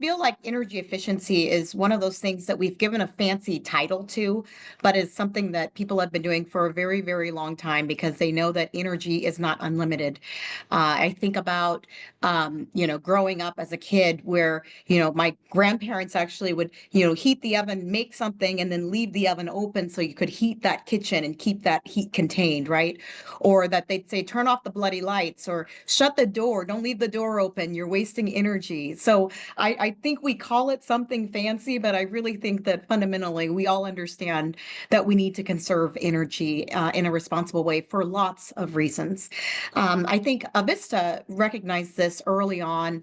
feel like energy efficiency is one of those things that we've given a fancy title to, but is something that people have been doing for a very, very long time because they know that energy is not unlimited. I think about, growing up as a kid where, my grandparents actually would, heat the oven, make something, and then leave the oven open so you could heat that kitchen and keep that heat contained, right? Or that they'd say, turn off the bloody lights or shut the door, don't leave the door open, you're wasting energy. So I think we call it something fancy, but I really think that fundamentally we all understand that we need to conserve energy in a responsible way for lots of reasons. I think Avista recognized this early on,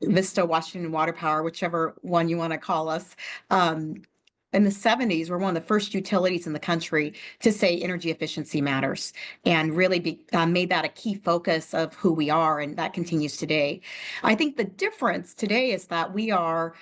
Vista, Washington Water Power, whichever one you want to call us. In the 70s, we're one of the first utilities in the country to say energy efficiency matters and really made that a key focus of who we are, and that continues today. I think the difference today is that we are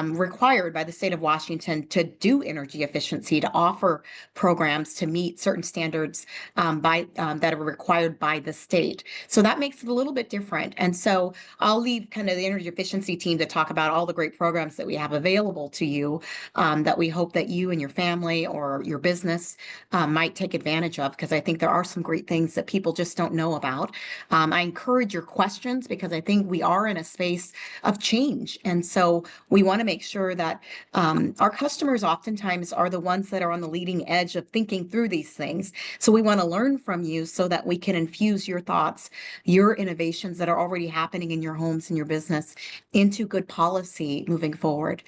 required by the state of Washington to do energy efficiency, to offer programs to meet certain standards that are required by the state. So that makes it a little bit different. And so I'll leave kind of the energy efficiency team to talk about all the great programs that we have available to you that we hope that you and your family or your business might take advantage of, because I think there are some great things that people just don't know about. I encourage your questions because I think we are in a space of change. And so we want to make sure that our customers oftentimes are the ones that are on the leading edge of thinking through these things. So we want to learn from you so that we can infuse your thoughts, your innovations that are already happening in your homes and your business into good policy moving forward.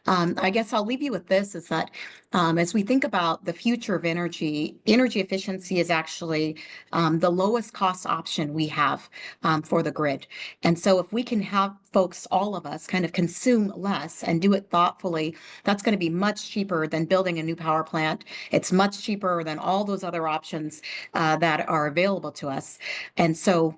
I guess I'll leave you with this, is that as we think about the future of energy efficiency is actually the lowest cost option we have for the grid. And so if we can have folks, all of us, kind of consume less and do it thoughtfully, that's going to be much cheaper than building a new power plant. It's much cheaper than all those other options that are available to us. And so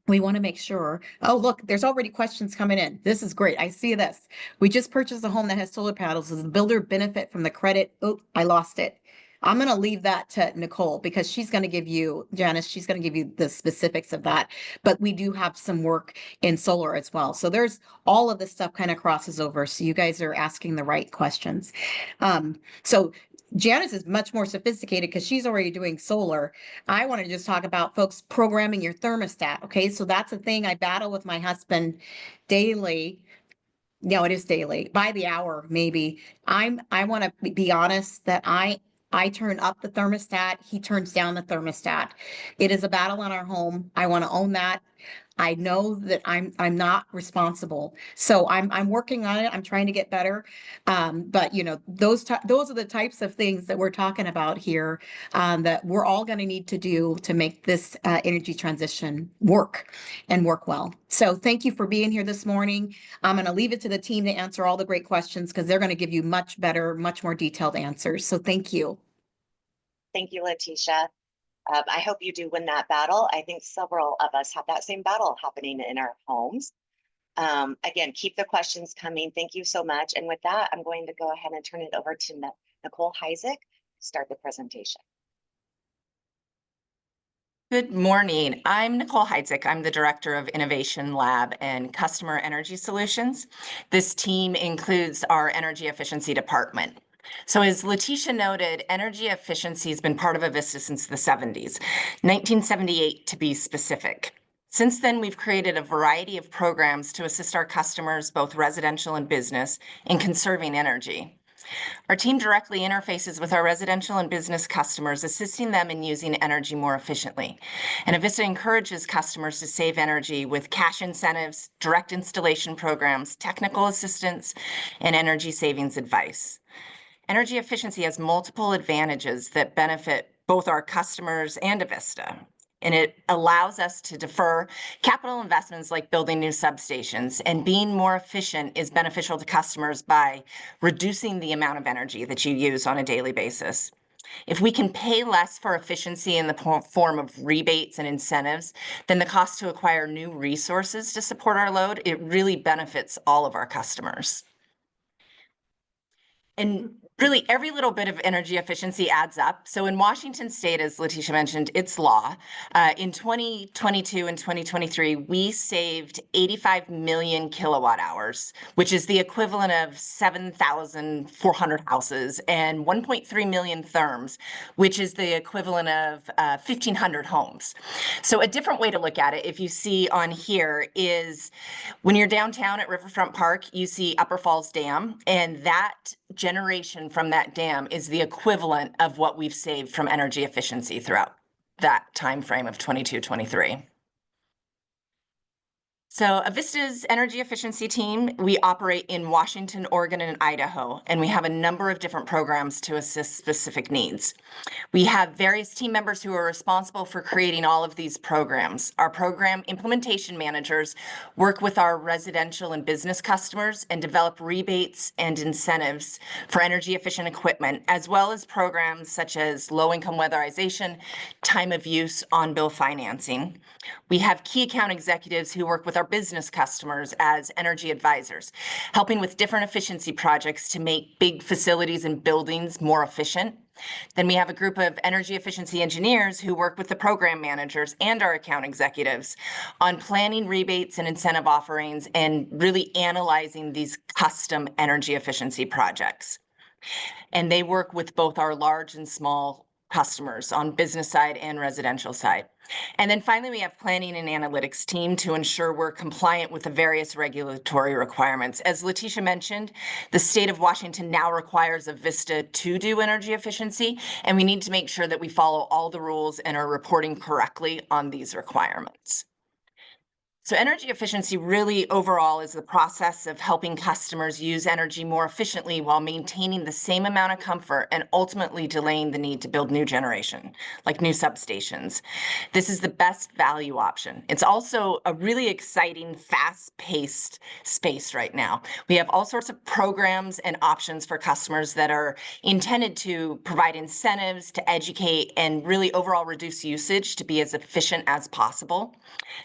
we want to make sure. Oh, look, there's already questions coming in. This is great. I see this. We just purchased a home that has solar panels. Does the builder benefit from the credit? Oh, I lost it. I'm going to leave that to Nicole because she's going to give you, Janice, she's going to give you the specifics of that. But we do have some work in solar as well. So there's all of this stuff kind of crosses over. So you guys are asking the right questions. So Janice is much more sophisticated because she's already doing solar. I want to just talk about folks programming your thermostat. Okay, so that's a thing I battle with my husband daily. No, it is daily, by the hour, maybe. I want to be honest that I turn up the thermostat, he turns down the thermostat. It is a battle in our home. I want to own that. I know that I'm not responsible. So I'm working on it. I'm trying to get better. But those are the types of things that we're talking about here that we're all going to need to do to make this energy transition work and work well. So thank you for being here this morning. I'm going to leave it to the team to answer all the great questions because they're going to give you much better, much more detailed answers. So thank you. Thank you, Letitia. I hope you do win that battle. I think several of us have that same battle happening in our homes. Again, keep the questions coming. Thank you so much. And with that, I'm going to go ahead and turn it over to Nicole Heisek to start the presentation. Good morning. I'm Nicole Heisek. I'm the Director of Innovation Lab and Customer Energy Solutions. This team includes our Energy Efficiency Department. So as Letitia noted, energy efficiency has been part of Avista since the 70s, 1978 to be specific. Since then, we've created a variety of programs to assist our customers, both residential and business, in conserving energy. Our team directly interfaces with our residential and business customers, assisting them in using energy more efficiently. And Avista encourages customers to save energy with cash incentives, direct installation programs, technical assistance, and energy savings advice. Energy efficiency has multiple advantages that benefit both our customers and Avista. And it allows us to defer capital investments like building new substations. And being more efficient is beneficial to customers by reducing the amount of energy that you use on a daily basis. If we can pay less for efficiency in the form of rebates and incentives than the cost to acquire new resources to support our load, it really benefits all of our customers. And Really, every little bit of energy efficiency adds up. So in Washington State, as Letitia mentioned, it's law. In 2022 and 2023, we saved 85 million kilowatt hours, which is the equivalent of 7,400 houses, and 1.3 million therms, which is the equivalent of 1,500 homes. So a different way to look at it, if you see on here, is when you're downtown at Riverfront Park, you see Upper Falls Dam, and that generation from that dam is the equivalent of what we've saved from energy efficiency throughout that time frame of 22-23. So Avista's energy efficiency team, we operate in Washington, Oregon, and Idaho, and we have a number of different programs to assist specific needs. We have various team members who are responsible for creating all of these programs. Our program implementation managers work with our residential and business customers and develop rebates and incentives for energy efficient equipment, as well as programs such as low-income weatherization, time of use, on-bill financing. We have key account executives who work with our business customers as energy advisors, helping with different efficiency projects to make big facilities and buildings more efficient. Then we have a group of energy efficiency engineers who work with the program managers and our account executives on planning rebates and incentive offerings and really analyzing these custom energy efficiency projects. And they work with both our large and small customers on business side and residential side. And then finally, we have planning and analytics team to ensure we're compliant with the various regulatory requirements. As Letitia mentioned, the state of Washington now requires Avista to do energy efficiency, and we need to make sure that we follow all the rules and are reporting correctly on these requirements. So energy efficiency really overall is the process of helping customers use energy more efficiently while maintaining the same amount of comfort and ultimately delaying the need to build new generation, like new substations. This is the best value option. It's also a really exciting, fast-paced space right now. We have all sorts of programs and options for customers that are intended to provide incentives, to educate, and really overall reduce usage to be as efficient as possible.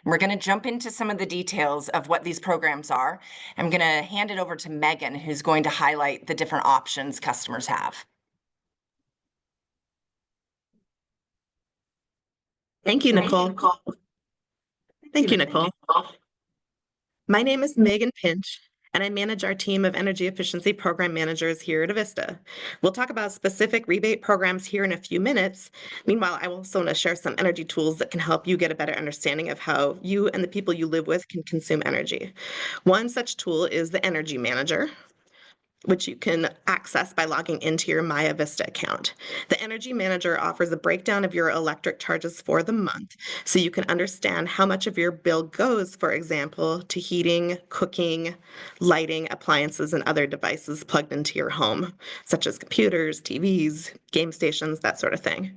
And we're going to jump into some of the details of what these programs are. I'm going to hand it over to Megan, who's going to highlight the different options customers have. Thank you, Nicole. Thank you, Nicole. My name is Megan Pinch, and I manage our team of energy efficiency program managers here at Avista. We'll talk about specific rebate programs here in a few minutes. Meanwhile, I also want to share some energy tools that can help you get a better understanding of how you and the people you live with can consume energy. One such tool is the Energy Manager, which you can access by logging into your My Avista account. The Energy Manager offers a breakdown of your electric charges for the month, so you can understand how much of your bill goes, for example, to heating, cooking, lighting, appliances, and other devices plugged into your home, such as computers, TVs, game stations, that sort of thing.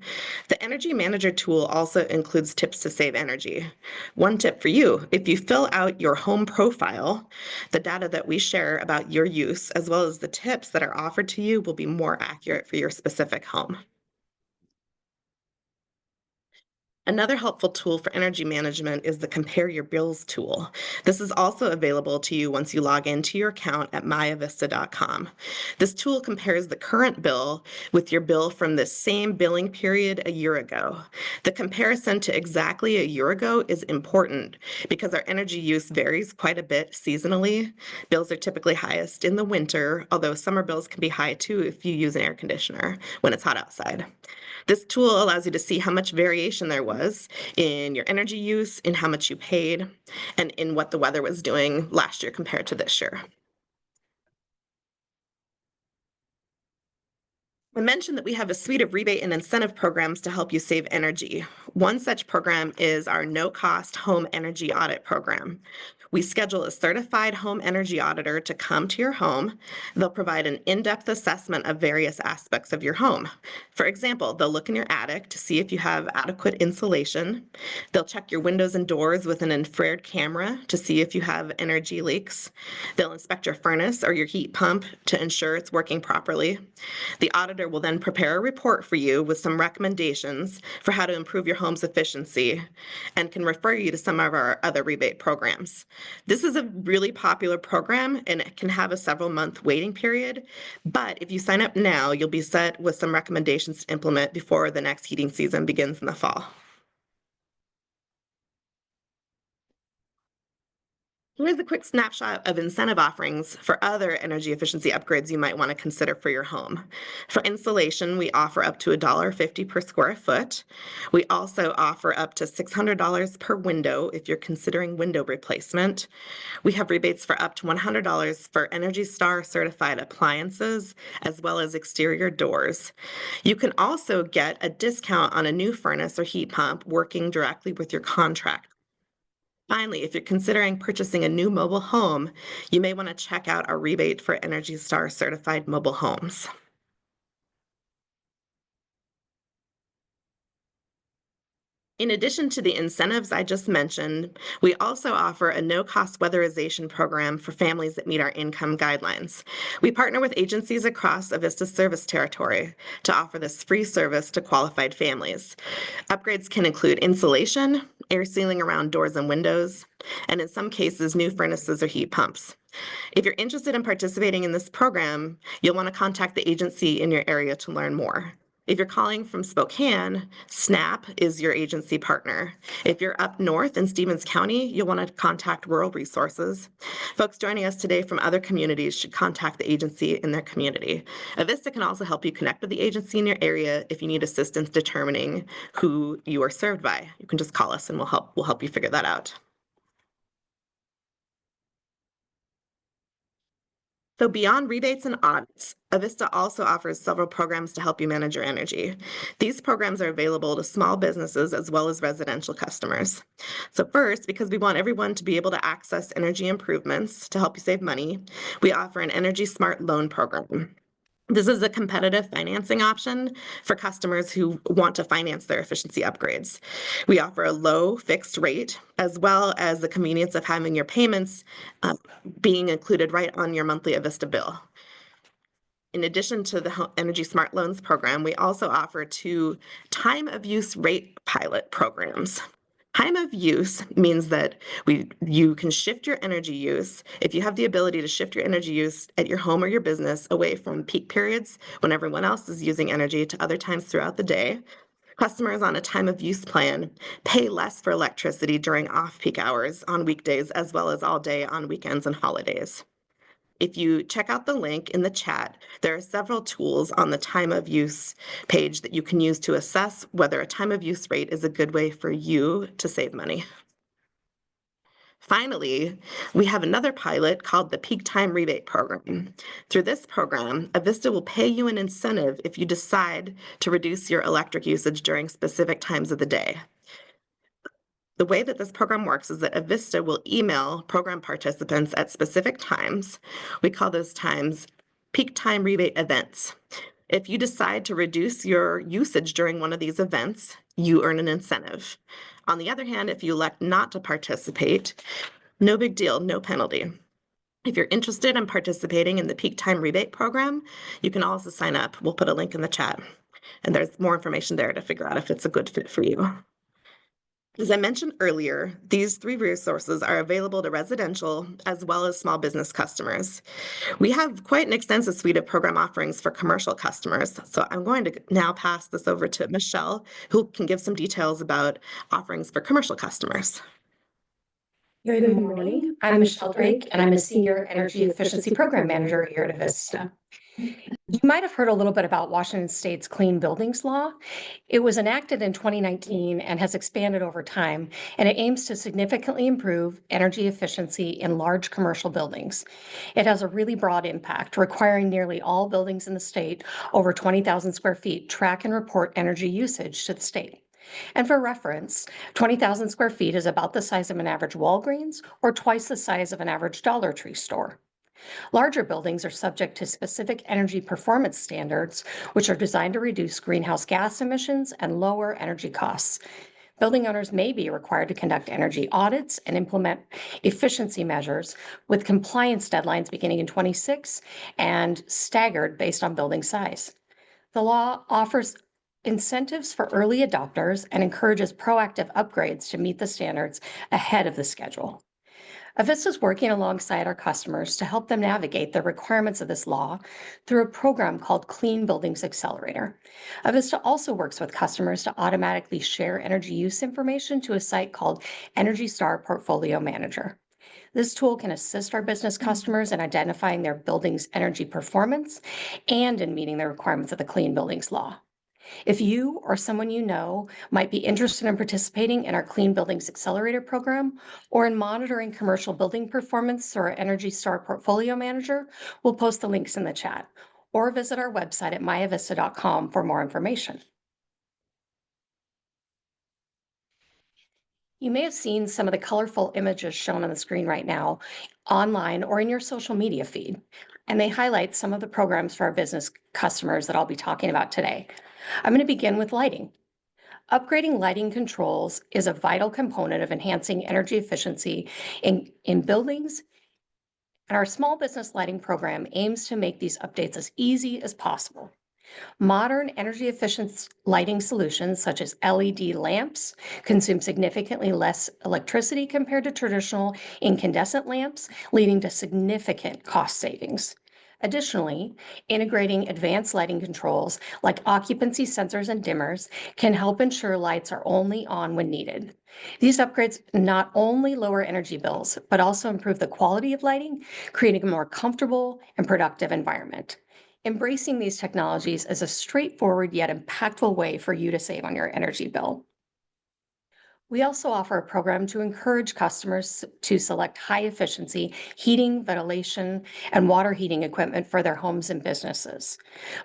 The Energy Manager tool also includes tips to save energy. One tip for you: if you fill out your home profile, the data that we share about your use, as well as the tips that are offered to you, will be more accurate for your specific home. Another helpful tool for energy management is the Compare Your Bills tool. This is also available to you once you log into your account at myavista.com. This tool compares the current bill with your bill from the same billing period a year ago. The comparison to exactly a year ago is important because our energy use varies quite a bit seasonally. Bills are typically highest in the winter, although summer bills can be high too if you use an air conditioner when it's hot outside. This tool allows you to see how much variation there was in your energy use, in how much you paid, and in what the weather was doing last year compared to this year. I mentioned that we have a suite of rebate and incentive programs to help you save energy. One such program is our no-cost home energy audit program. We schedule a certified home energy auditor to come to your home. They'll provide an in-depth assessment of various aspects of your home. For example, they'll look in your attic to see if you have adequate insulation. They'll check your windows and doors with an infrared camera to see if you have energy leaks. They'll inspect your furnace or your heat pump to ensure it's working properly. The auditor will then prepare a report for you with some recommendations for how to improve your home's efficiency and can refer you to some of our other rebate programs. This is a really popular program and it can have a several-month waiting period, but if you sign up now, you'll be set with some recommendations to implement before the next heating season begins in the fall. Here's a quick snapshot of incentive offerings for other energy efficiency upgrades you might want to consider for your home. For insulation, we offer up to $1.50 per square foot. We also offer up to $600 per window if you're considering window replacement. We have rebates for up to $100 for Energy Star certified appliances, as well as exterior doors. You can also get a discount on a new furnace or heat pump working directly with your contractor. Finally, if you're considering purchasing a new mobile home, you may want to check out our rebate for Energy Star certified mobile homes. In addition to the incentives I just mentioned, we also offer a no-cost weatherization program for families that meet our income guidelines. We partner with agencies across Avista's service territory to offer this free service to qualified families. Upgrades can include insulation, air sealing around doors and windows, and in some cases, new furnaces or heat pumps. If you're interested in participating in this program, you'll want to contact the agency in your area to learn more. If you're calling from Spokane, SNAP is your agency partner. If you're up north in Stevens County, you'll want to contact Rural Resources. Folks joining us today from other communities should contact the agency in their community. Avista can also help you connect with the agency in your area if you need assistance determining who you are served by. You can just call us and we'll help you figure that out. So beyond rebates and audits, Avista also offers several programs to help you manage your energy. These programs are available to small businesses as well as residential customers. So first, because we want everyone to be able to access energy improvements to help you save money, we offer an Energy Smart Loan Program. This is a competitive financing option for customers who want to finance their efficiency upgrades. We offer a low fixed rate, as well as the convenience of having your payments being included right on your monthly Avista bill. In addition to the Energy Smart Loans program, we also offer 2 time of use rate pilot programs. Time of use means that you can shift your energy use. If you have the ability to shift your energy use at your home or your business away from peak periods when everyone else is using energy to other times throughout the day, customers on a time of use plan pay less for electricity during off-peak hours on weekdays as well as all day on weekends and holidays. If you check out the link in the chat, there are several tools on the time of use page that you can use to assess whether a time of use rate is a good way for you to save money. Finally, we have another pilot called the Peak Time Rebate Program. Through this program, Avista will pay you an incentive if you decide to reduce your electric usage during specific times of the day. The way that this program works is that Avista will email program participants at specific times. We call those times peak time rebate events. If you decide to reduce your usage during one of these events, you earn an incentive. On the other hand, if you elect not to participate, no big deal, no penalty. If you're interested in participating in the Peak Time Rebate Program, you can also sign up. We'll put a link in the chat, and there's more information there to figure out if it's a good fit for you. As I mentioned earlier, these 3 resources are available to residential as well as small business customers. We have quite an extensive suite of program offerings for commercial customers. So I'm going to now pass this over to Michelle, who can give some details about offerings for commercial customers. Good morning. I'm Michelle Drake, and I'm a Senior Energy Efficiency Program Manager here at Avista. You might have heard a little bit about Washington State's Clean Buildings Law. It was enacted in 2019 and has expanded over time, and it aims to significantly improve energy efficiency in large commercial buildings. It has a really broad impact, requiring nearly all buildings in the state over 20,000 square feet track and report energy usage to the state. And for reference, 20,000 square feet is about the size of an average Walgreens or twice the size of an average Dollar Tree store. Larger buildings are subject to specific energy performance standards, which are designed to reduce greenhouse gas emissions and lower energy costs. Building owners may be required to conduct energy audits and implement efficiency measures with compliance deadlines beginning in 2026 and staggered based on building size. The law offers incentives for early adopters and encourages proactive upgrades to meet the standards ahead of the schedule. Avista is working alongside our customers to help them navigate the requirements of this law through a program called Clean Buildings Accelerator. Avista also works with customers to automatically share energy use information to a site called Energy Star Portfolio Manager. This tool can assist our business customers in identifying their building's energy performance and in meeting the requirements of the Clean Buildings Law. If you or someone you know might be interested in participating in our Clean Buildings Accelerator program or in monitoring commercial building performance through our Energy Star Portfolio Manager, we'll post the links in the chat or visit our website at myavista.com for more information. You may have seen some of the colorful images shown on the screen right now online or in your social media feed, and they highlight some of the programs for our business customers that I'll be talking about today. I'm going to begin with lighting. Upgrading lighting controls is a vital component of enhancing energy efficiency in buildings, and our small business lighting program aims to make these updates as easy as possible. Modern energy efficient lighting solutions such as LED lamps consume significantly less electricity compared to traditional incandescent lamps, leading to significant cost savings. Additionally, integrating advanced lighting controls like occupancy sensors and dimmers can help ensure lights are only on when needed. These upgrades not only lower energy bills, but also improve the quality of lighting, creating a more comfortable and productive environment. Embracing these technologies is a straightforward yet impactful way for you to save on your energy bill. We also offer a program to encourage customers to select high-efficiency heating, ventilation, and water heating equipment for their homes and businesses.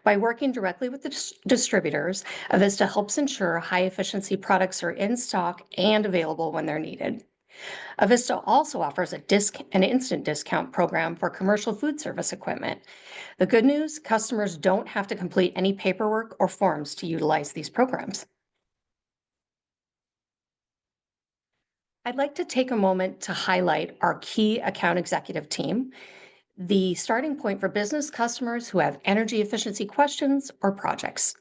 By working directly with the distributors, Avista helps ensure high-efficiency products are in stock and available when they're needed. Avista also offers an instant discount program for commercial food service equipment. The good news, customers don't have to complete any paperwork or forms to utilize these programs. I'd like to take a moment to highlight our key account executive team, the starting point for business customers who have energy efficiency questions or projects.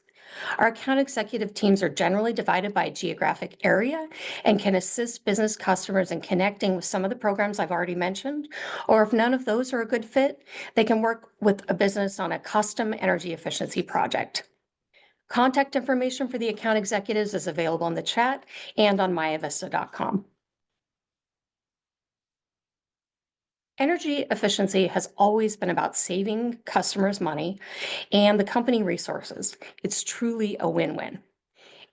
Our account executive teams are generally divided by geographic area and can assist business customers in connecting with some of the programs I've already mentioned, or if none of those are a good fit, they can work with a business on a custom energy efficiency project. Contact information for the account executives is available in the chat and on myavista.com. Energy efficiency has always been about saving customers money and the company resources. It's truly a win-win.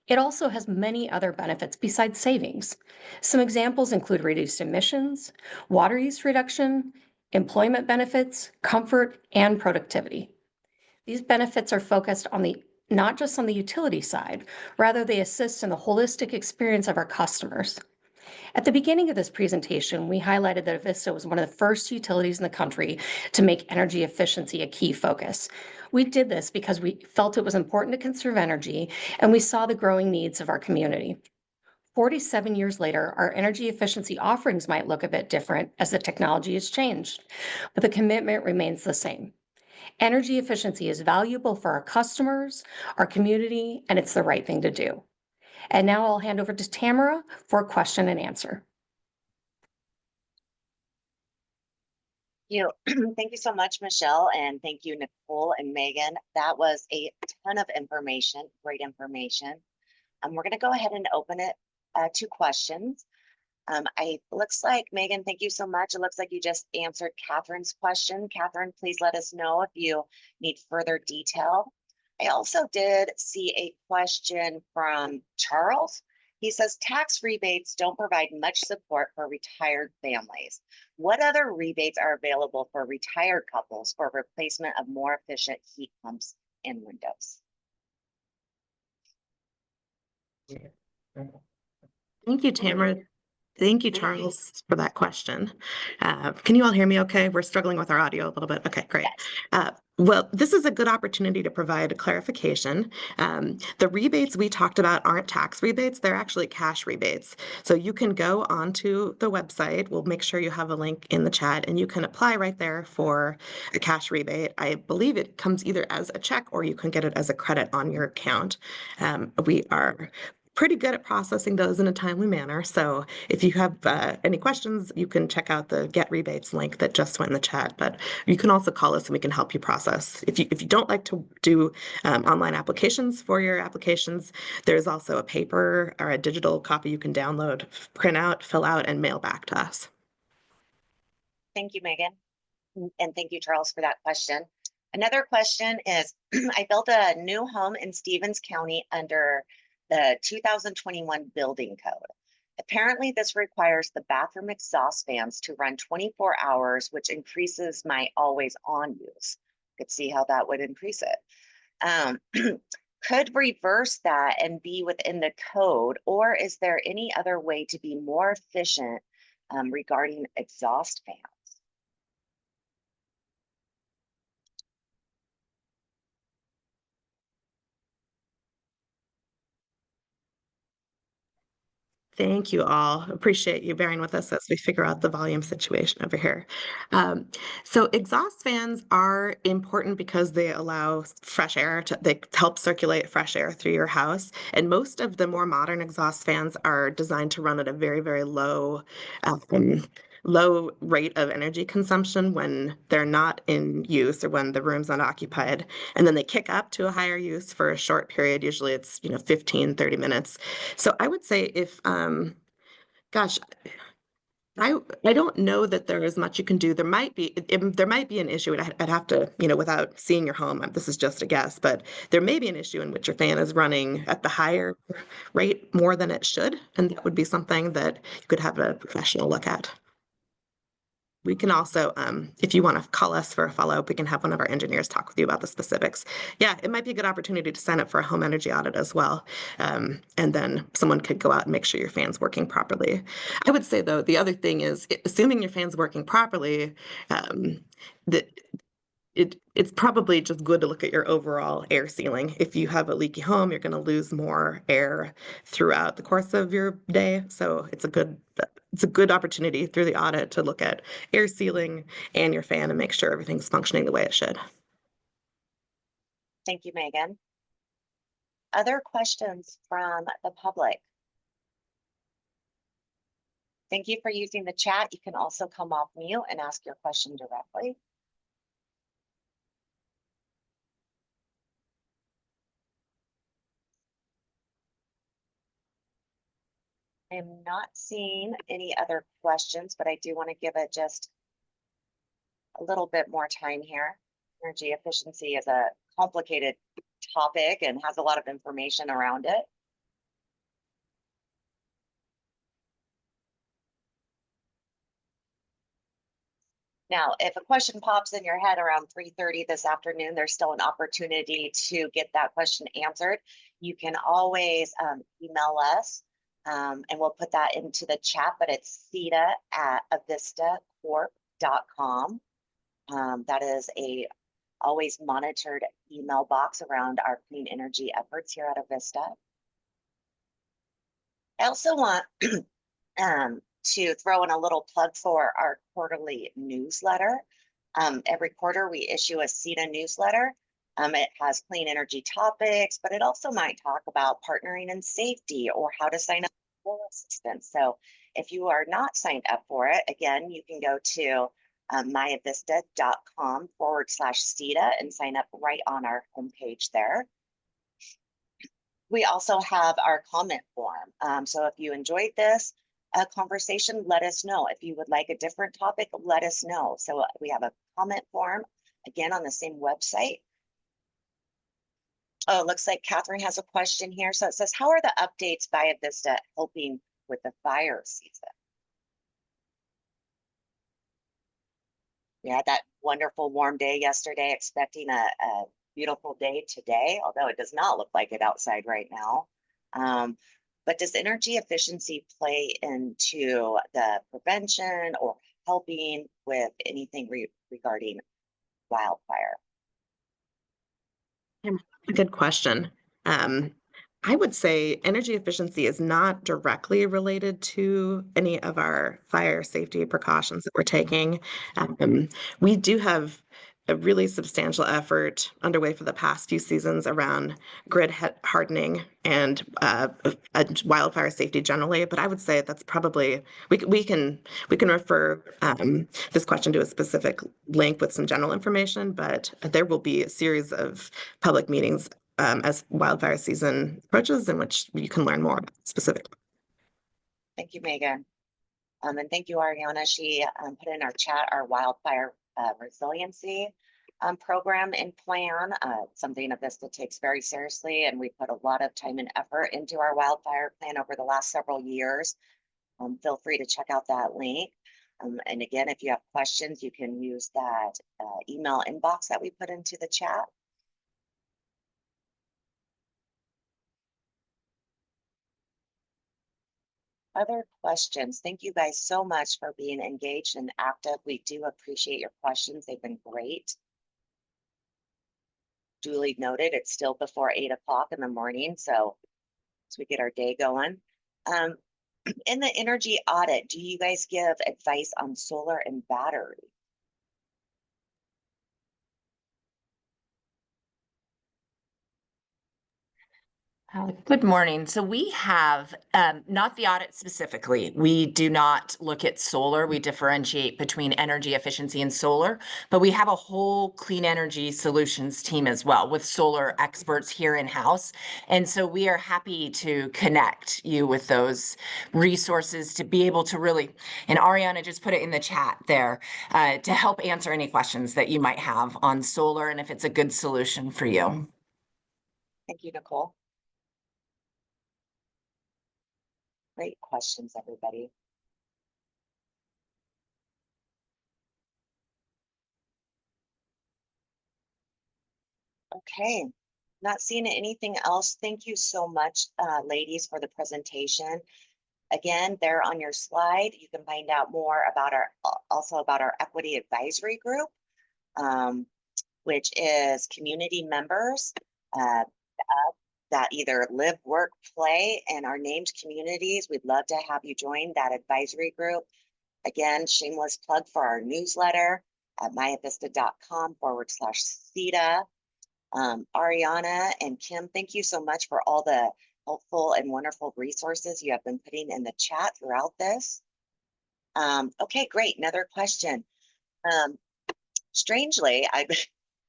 It also has many other benefits besides savings. Some examples include reduced emissions, water use reduction, employment benefits, comfort, and productivity. These benefits are focused on not just on the utility side, rather they assist in the holistic experience of our customers. At the beginning of this presentation, we highlighted that Avista was one of the first utilities in the country to make energy efficiency a key focus. We did this because we felt it was important to conserve energy, and we saw the growing needs of our community. 47 years later, our energy efficiency offerings might look a bit different as the technology has changed, but the commitment remains the same. Energy efficiency is valuable for our customers, our community, and it's the right thing to do. And now I'll hand over to Tamara for a question and answer. Thank you so much, Michelle, and thank you, Nicole and Megan. That was a ton of information, great information. We're going to go ahead and open it to questions. Looks like, Megan, thank you so much. It looks like you just answered Catherine's question. Catherine, please let us know if you need further detail. I also did see a question from Charles. He says, tax rebates don't provide much support for retired families. What other rebates are available for retired couples for replacement of more efficient heat pumps and windows? Thank you, Tamara. Thank you, Charles, for that question. Can you all hear me okay? We're struggling with our audio a little bit. Okay, great. Well, this is a good opportunity to provide a clarification. The rebates we talked about aren't tax rebates, they're actually cash rebates. So you can go onto the website, we'll make sure you have a link in the chat, and you can apply right there for a cash rebate. I believe it comes either as a check or you can get it as a credit on your account. We are pretty good at processing those in a timely manner. So if you have any questions, you can check out the Get Rebates link that just went in the chat. But you can also call us and we can help you process. If you don't like to do online applications for your applications, there's also a paper or a digital copy you can download, print out, fill out, and mail back to us. Thank you, Megan. And thank you, Charles, for that question. Another question is, I built a new home in Stevens County under the 2021 building code. Apparently, this requires the bathroom exhaust fans to run 24 hours, which increases my always on use. Could see how that would increase it. Could reverse that and be within the code, or is there any other way to be more efficient regarding exhaust fans? Thank you all. Appreciate you bearing with us as we figure out the volume situation over here. So exhaust fans are important because they allow fresh air they help circulate fresh air through your house. And most of the more modern exhaust fans are designed to run at a very, very low rate of energy consumption when they're not in use or when the room's unoccupied. And then they kick up to a higher use for a short period. Usually it's 15, 30 minutes. So I would say if gosh, I don't know that there is much you can do. There might be an issue, and I'd have to, without seeing your home, this is just a guess, but there may be an issue in which your fan is running at the higher rate more than it should, and that would be something that you could have a professional look at. We can also, if you want to call us for a follow-up, we can have one of our engineers talk with you about the specifics. Yeah, it might be a good opportunity to sign up for a home energy audit as well. And then someone could go out and make sure your fan's working properly. I would say, though, the other thing is, assuming your fan's working properly, that it's probably just good to look at your overall air sealing. If you have a leaky home, you're going to lose more air throughout the course of your day. So it's a good opportunity through the audit to look at air sealing and your fan and make sure everything's functioning the way it should. Thank you, Megan. Other questions from the public? Thank you for using the chat. You can also come off mute and ask your question directly. I am not seeing any other questions, but I do want to give it just a little bit more time here. Energy efficiency is a complicated topic and has a lot of information around it. Now, if a question pops in your head around 3:30 this afternoon, there's still an opportunity to get that question answered. You can always email us and we'll put that into the chat, but it's CETA@avistacorp.com. That is a always monitored email box around our clean energy efforts here at Avista. I also want to throw in a little plug for our quarterly newsletter. Every quarter we issue a CETA newsletter. It has clean energy topics, but it also might talk about partnering in safety or how to sign up for assistance. So if you are not signed up for it, again, you can go to myavista.com/CETA and sign up right on our homepage there. We also have our comment form. So if you enjoyed this conversation, let us know. If you would like a different topic, let us know. So we have a comment form, again, on the same website. Oh, it looks like Catherine has a question here. So it says, how are the updates by Avista helping with the fire season? We had that wonderful warm day yesterday, expecting a beautiful day today, although it does not look like it outside right now. But does energy efficiency play into the prevention or helping with anything regarding wildfire? Good question. I would say energy efficiency is not directly related to any of our fire safety precautions that we're taking. We do have a really substantial effort underway for the past few seasons around grid hardening and wildfire safety generally. But I would say that's probably we can refer this question to a specific link with some general information. But there will be a series of public meetings as wildfire season approaches in which you can learn more specifically. Thank you, Megan. And thank you, Ariana. She put in our chat our wildfire resiliency program and plan, something Avista takes very seriously, and we put a lot of time and effort into our wildfire plan over the last several years. Feel free to check out that link. And again, if you have questions, you can use that email inbox that we put into the chat. Other questions? Thank you guys so much for being engaged and active. We do appreciate your questions. They've been great. Duly noted, it's still before 8 o'clock in the morning, so as we get our day going. In the energy audit, do you guys give advice on solar and battery? Good morning. So we have, not the audit specifically, we do not look at solar. We differentiate between energy efficiency and solar, but we have a whole clean energy solutions team as well with solar experts here in-house. And so we are happy to connect you with those resources to be able to really, and Ariana just put it in the chat there, to help answer any questions that you might have on solar and if it's a good solution for you. Thank you, Nicole. Great questions, everybody. Okay, not seeing anything else. Thank you so much, ladies, for the presentation. Again, there on your slide, you can find out more about also about our equity advisory group, which is community members that either live, work, play in our named communities. We'd love to have you join that advisory group. Again, shameless plug for our newsletter at myavista.com/CETA. Ariana and Kim, thank you so much for all the helpful and wonderful resources you have been putting in the chat throughout this. Okay, great. Another question. Strangely,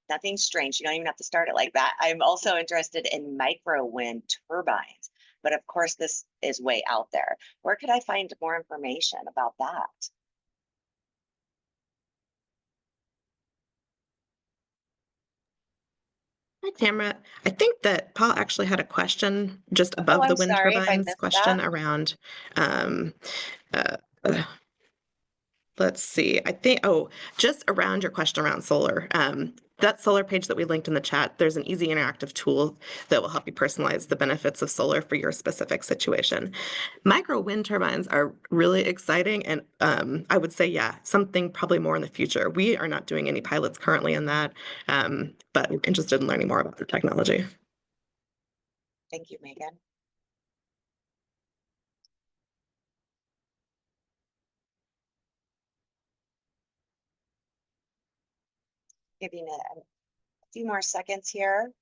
nothing strange. You don't even have to start it like that. I'm also interested in micro wind turbines, but of course this is way out there. Where could I find more information about that? Hi, Tamara. I think that Paul actually had a question just above I'm the wind sorry if I turbines missed question that. around, let's see, I think, just around your question around solar. That solar page that we linked in the chat, there's an easy interactive tool that will help you personalize the benefits of solar for your specific situation. Micro wind turbines are really exciting, and I would say, yeah, something probably more in the future. We are not doing any pilots currently in that, but we're interested in learning more about the technology. Thank you, Megan. Giving it a few more seconds here.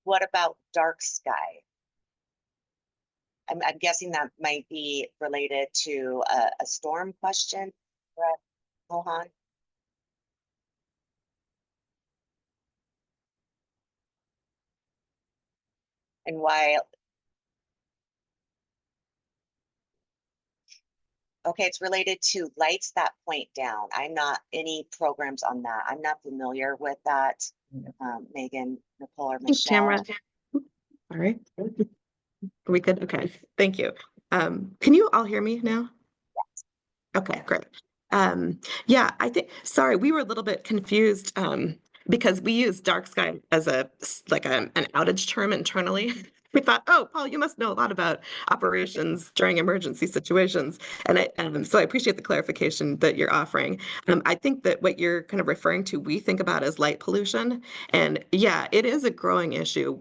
What about dark sky? I'm guessing that might be related to a storm question, correct, Mohan? And why? Okay, it's related to lights that point down. I'm not any programs on that. I'm not familiar with that. Megan, Nicole, or Thanks, Michelle. Tamara. All right. Are we good? Okay, thank you. Can you all hear me now? Yes. Okay, great. Yeah, I think, sorry, we were a little bit confused because we use dark sky as an outage term internally. We thought, oh, Paul, you must know a lot about operations during emergency situations. And so I appreciate the clarification that you're offering. I think that what you're kind of referring to, we think about as light pollution. And yeah, it is a growing issue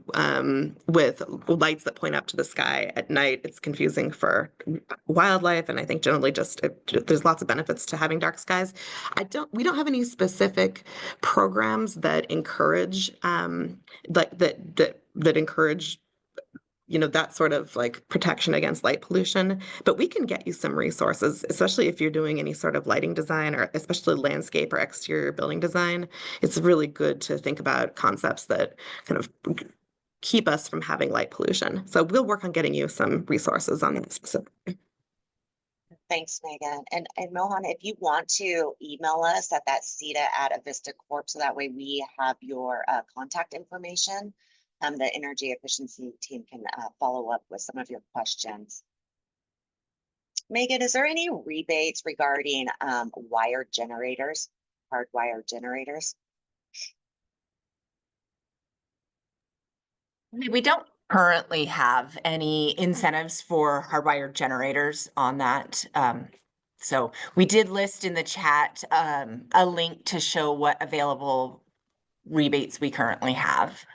with lights that point up to the sky at night. It's confusing for wildlife. And I think generally there's lots of benefits to having dark skies. We don't have any specific programs that encourage that encourage that sort of like protection against light pollution, but we can get you some resources, especially if you're doing any sort of lighting design or especially landscape or exterior building design. It's really good to think about concepts that kind of keep us from having light pollution. So we'll work on getting you some resources on that specifically. Thanks, Megan. And Mohan, if you want to email us at that CETA@Avista Corp, so that way we have your contact information, the energy efficiency team can follow up with some of your questions. Megan, is there any rebates regarding wired generators, hardwired generators? We don't currently have any incentives for hardwired generators on that. So we did list in the chat a link to show what available rebates we currently have.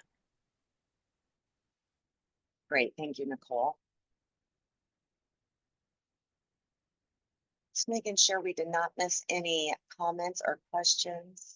Great, thank you, Nicole. Just making sure we did not miss any comments or questions.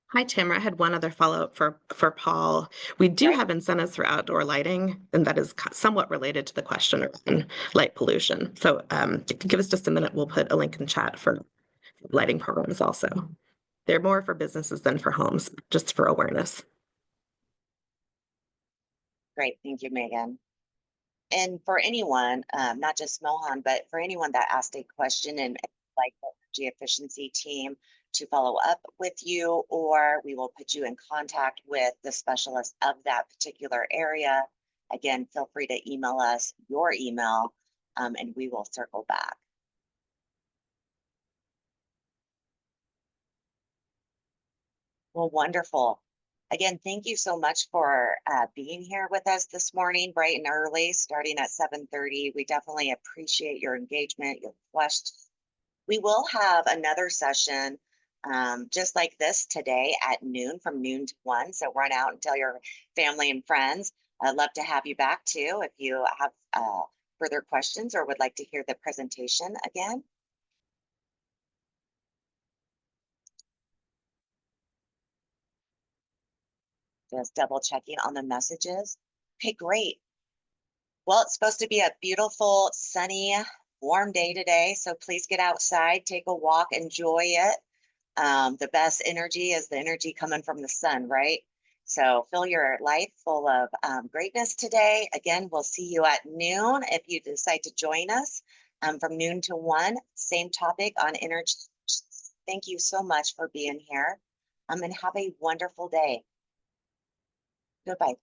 Hi, Tamara. I had one other follow-up for Paul. We do have incentives for outdoor lighting, and that is somewhat related to the question around light pollution. So give us just a minute. We'll put a link in chat for lighting programs also. They're more for businesses than for homes, just for awareness. Great, thank you, Megan. And for anyone, not just Mohan, but for anyone that asked a question and like the energy efficiency team to follow up with you, or we will put you in contact with the specialist of that particular area. Again, feel free to email us your email and we will circle back. Well, wonderful. Again, thank you so much for being here with us this morning, bright and early, starting at 7:30. We definitely appreciate your engagement, your questions. We will have another session just like this today at noon, from noon to 1. So run out and tell your family and friends. I'd love to have you back too if you have further questions or would like to hear the presentation again. Just double checking on the messages. Okay, great. Well, it's supposed to be a beautiful, sunny, warm day today. So please get outside, take a walk, enjoy it. The best energy is the energy coming from the sun, right? So fill your life full of greatness today. Again, we'll see you at noon if you decide to join us from noon to 1. Same topic on energy. Thank you so much for being here and have a wonderful day. Goodbye.